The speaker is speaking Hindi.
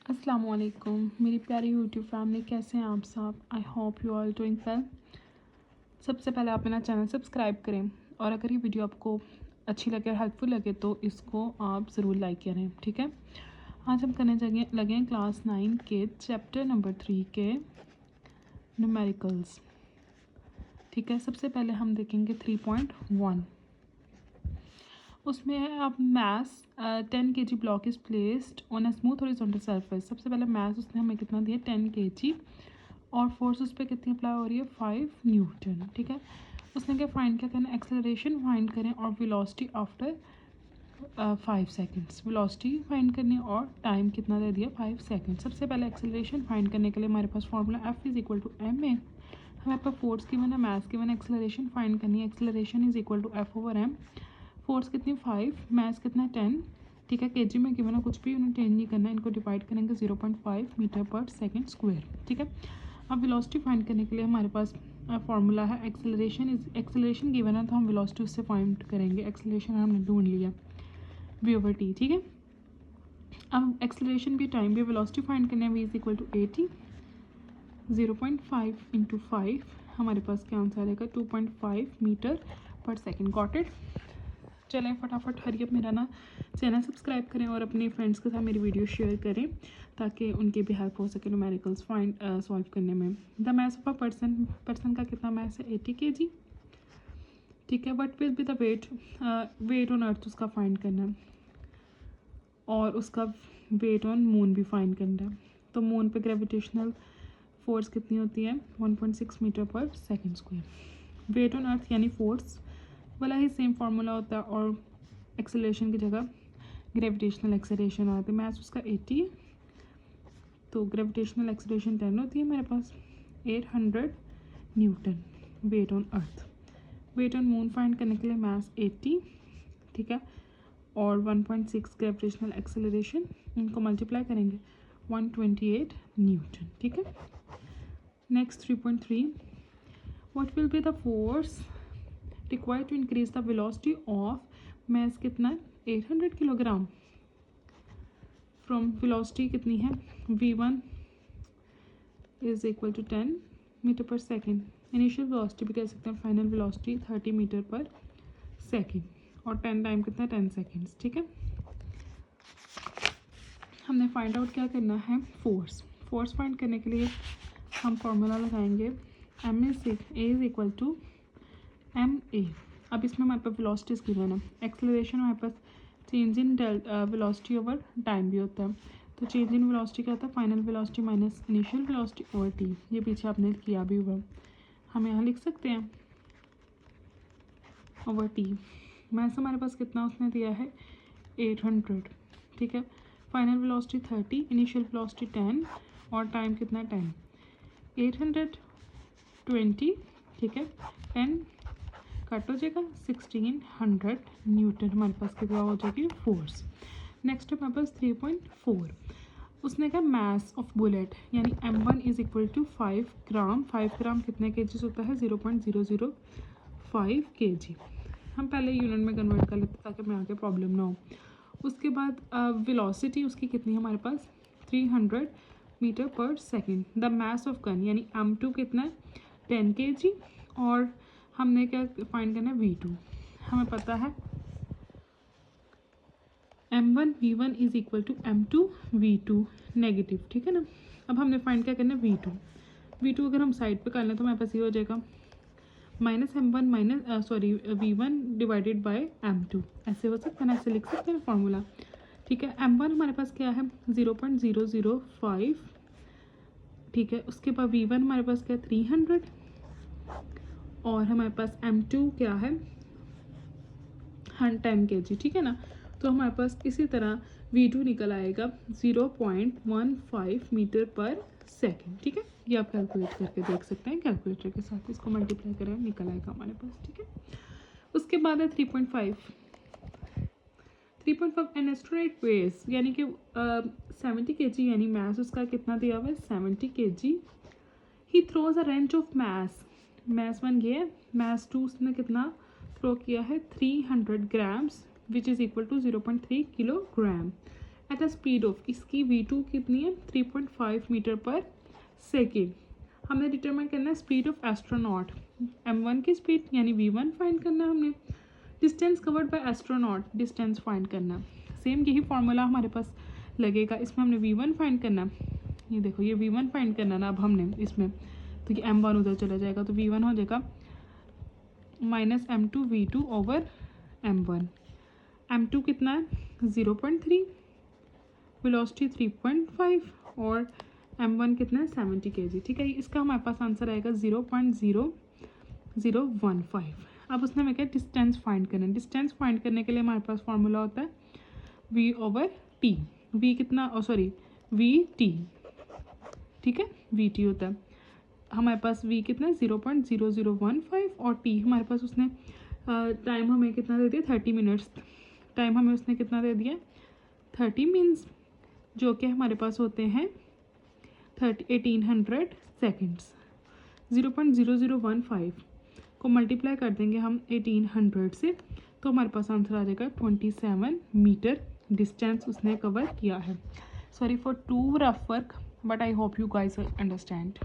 अस्सलाम वालेकुम मेरी प्यारी यूट्यूब फैमिली, कैसे हैं आप सब। आई hope you all doing well. सबसे पहले आप मेरा चैनल सब्सक्राइब करें और अगर ये वीडियो आपको अच्छी लगे और हेल्पफुल लगे तो इसको आप ज़रूर लाइक करें, ठीक है। आज हम करने लगे क्लास 9 के चैप्टर नंबर 3 के न्यूमेरिकल्स, ठीक है। सबसे पहले हम देखेंगे 3.1। उसमें है आप mass 10 kg block is placed on a smooth horizontal surface. सबसे पहले मैस उसने हमें कितना दिया 10 kg और फोर्स उस पर कितनी अप्लाई हो रही है 5 न्यूटन, ठीक है। उसने क्या करना है, एक्सेलरेशन फाइंड करें और velocity after 5 seconds. Velocity find करनी और टाइम कितना दे दिया 5 सेकेंड। सबसे पहले एक्सेलरेशन फाइंड करने के लिए हमारे पास formula F is equal to m है। हमें पर फोर्स गिवन है, मैस गिवन है, एक्सेलरेशन फाइंड करनी है। Acceleration is equal to F over m. Force कितनी 5, मैस कितना 10, ठीक है। केजी में गिवन है, कुछ भी उन्हें चेंज नहीं करना है। इनको डिवाइड करेंगे 0.5 मीटर पर सेकेंड स्क्वायर, ठीक है। अब वेलोसिटी फाइंड करने के लिए हमारे पास फार्मूला है एक्सेलरेशन गिवन है तो हम वेलोसिटी उससे फाइंड करेंगे। एक्सेलरेशन हमने ढूंढ लिया v ओवर टी, ठीक है। अब एक्सेलरेशन भी टाइम भी वेलोसिटी फाइंड करने v is equal to 80। 0.5 into 5 हमारे पास क्या आंसर आएगा 2.5 metre per second. Got it. चलें फटाफट हरी अप मेरा ना चैनल सब्सक्राइब करें और अपने फ्रेंड्स के साथ मेरी वीडियो शेयर करें ताकि उनकी भी हेल्प हो सके न्यूमेरिकल्स फाइंड सॉल्व करने में। The mass of a person का कितना मैस है 80 kg, ठीक है। What will be the weight on earth उसका फाइंड करना है और उसका वेट ऑन मून भी फाइंड करना है। तो मून पे ग्रेविटेशनल फोर्स कितनी होती है 1.6 metre per second square. Weight on earth यानी फोर्स वाला ही सेम फार्मूला होता है और एक्सेलरेशन की जगह ग्रेविटेशनल एक्सेलरेशन आती है। मैथ उसका 80 है तो ग्रेविटेशनल एक्सेलरेशन 10 होती है मेरे पास 800 newton. Weight on earth, weight on moon find करने के लिए मैथ 80, ठीक है, और 1.6 ग्रेविटेशनल एक्सेलरेशन, इनको मल्टीप्लाई करेंगे 128 न्यूटन, ठीक है। Next 3.3, what will be the force required to increase the velocity of mass कितना है 800 किलोग्राम फ्रॉम वेलोसिटी कितनी है v1 is equal to 10 metre per second. Initial velocity भी कह सकते हैं, final velocity 30 metre per second और 10 टाइम कितना 10 सेकेंड्स, ठीक है। हमने फाइंड आउट क्या करना है फोर्स फाइंड करने के लिए हम फॉर्मूला लगाएंगे m is equal to m a. अब इसमें हमारे पास वेलोसिटीज गिवन है, एक्सेलरेशन हमारे पास change in velocity over time भी होता है। तो चेंज इन वेलोसिटी क्या होता है final velocity minus initial velocity over T. ये पीछे आपने किया भी हुआ, हम यहाँ लिख सकते हैं ओवर टी। मैस हमारे पास कितना उसने दिया है 800, ठीक है। फाइनल वेलोसिटी 30, इनिशियल वेलोसिटी 10 और टाइम कितना 10। 820, ठीक है, 10 कट हो जाएगा 1600 न्यूटन हमारे पास कितना हो जाएगी फोर्स। नेक्स्ट हमारे पास 3.4, उसने कहा मैस ऑफ बुलेट यानी m1 इज इक्वल टू 5 ग्राम। 5 ग्राम कितने केजीज होता है 0.005 kg। हम पहले यूनिट में कन्वर्ट कर लेते ताकि हमें आगे प्रॉब्लम ना हो। उसके बाद वेलोसिटी उसकी कितनी हमारे पास 300 metre per second. The mass of gun यानी m2 कितना है 10 kg और हमने क्या फाइंड करना है v2। हमें पता है m1 v1 is equal to m2 v2 negative, ठीक है ना। अब हमने फाइंड क्या करना है v2 अगर हम साइड पे कर लें तो हमारे पास ये हो जाएगा v1 डिवाइडेड बाय m2। ऐसे हो सकता है ना, ऐसे लिख सकते हैं फॉर्मूला, ठीक है। m1 हमारे पास क्या है 0.005, ठीक है। उसके बाद v1 हमारे पास क्या है 300 और हमारे पास m2 क्या है 10 kg, ठीक है ना। तो हमारे पास इसी तरह v2 निकल आएगा 0.15 मीटर पर सेकेंड, ठीक है। ये आप कैलकुलेट करके देख सकते हैं, कैलकुलेटर के साथ इसको मल्टीप्लाई करें निकल आएगा हमारे पास, ठीक है। उसके बाद है 3.5 एन एस्ट्रोनॉट वेज यानी कि 70 kg यानी मैस उसका कितना दिया हुआ है 70 kg। He throws a range of mass 1 ये है, मैस 2 उसने कितना थ्रो किया है 300 grams which is equal to 0.3 kilogram at the speed of, इसकी v2 कितनी है 3.5 मीटर पर सेकेंड। हमें डिटरमाइन करना है स्पीड ऑफ एस्ट्रोनॉट, m1 की स्पीड यानी v1 फाइंड करना है हमने। Distance covered by astronaut, distance find करना। सेम यही फॉर्मूला हमारे पास लगेगा, इसमें हमने v1 फाइंड करना। ये देखो ये v1 फाइंड करना ना अब हमने इसमें, तो ये m1 उधर चला जाएगा तो v1 हो जाएगा minus m2 v2 over m1। m2 कितना है 0.3, वेलोसिटी 3.5 और m1 कितना है 70 kg। ठीक है, इसका हमारे पास आंसर आएगा 0.0015। अब उसने हमें क्या डिस्टेंस फाइंड करना है। डिस्टेंस फाइंड करने के लिए हमारे पास फॉर्मूला होता है v ओवर t। v कितना सॉरी vt, ठीक है vt होता है हमारे पास। v कितना 0.0015 और t हमारे पास उसने टाइम हमें कितना दे दिया 30 मिनट्स। टाइम हमें उसने कितना दे दिया 30 मीन्स जो कि हमारे पास होते हैं 1800 सेकेंड्स। 0.0015 को मल्टीप्लाई कर देंगे हम 1800 से, तो हमारे पास आंसर आ जाएगा 27 मीटर डिस्टेंस उसने कवर किया है। Sorry for too rough work but I hope you guys understand.